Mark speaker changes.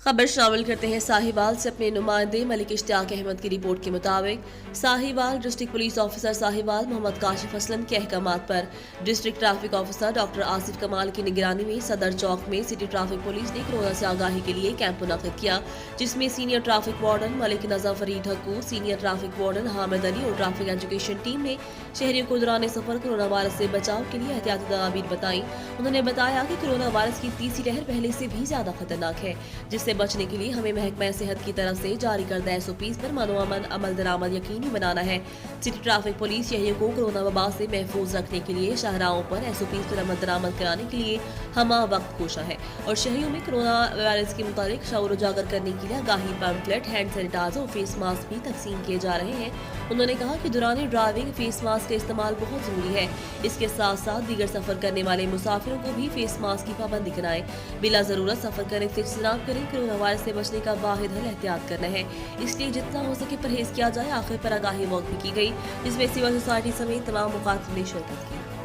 Speaker 1: खबर शामिल करते हैं साहिवाल से अपने नुमाइंदे मलिक इश्तियाक अहमद की रिपोर्ट के मुताबिक Sahiwal district police officer Sahiwal Mohammad Kashif Aslam के अहकामात पर district traffic officer doctor Asif Kamal की निगरानी में सदर चौक में सिटी ट्रैफिक पुलिस ने कोरोना से आगाही के लिए कैंप मुनक्किद किया, जिसमें सीनियर ट्रैफिक वार्डन मलिक नजर Farid Hakku, senior traffic warden Hamid Ali और ट्रैफिक एजुकेशन टीम ने शहरियों को दौरान सफर कोरोना वायरस से बचाव के लिए एहतियाती तदाबीर बताई। उन्होंने बताया कि कोरोना वायरस की तीसरी लहर पहले से भी ज्यादा खतरनाक है, जिससे बचने के लिए हमें महकमा सेहत की तरफ से जारी करदा SOPs पर मनोअमन अमल दरामद यकीनी बनाना है। सिटी ट्रैफिक पुलिस शहरियों को कोरोना वबा से महफूज रखने के लिए शाहराहों पर SOPs पर अमल दरामद कराने के लिए हमा वक्त कोशा है और शहरियों में कोरोना वायरस के मुताबिक शऊर उजागर करने के लिए आगाही पैम्फलेट, हैंड सैनिटाइजर और फेस मास्क भी तकसीम किए जा रहे हैं। उन्होंने कहा कि दौरान ड्राइविंग फेस मास्क का इस्तेमाल बहुत जरूरी है। इसके साथ साथ दीगर सफर करने वाले मुसाफिरों को भी फेस मास्क की पाबंदी कराएं। बिला जरूरत सफर करने से इज्तनाब करें। कोरोना वायरस से बचने का वाहिद हल एहतियात करना है, इसलिए जितना हो सके परहेज किया जाए। आखिर पर आगाही वॉक भी की गई, जिसमें सिविल सोसाइटी समेत तमाम मुखातिब ने शिरकत की।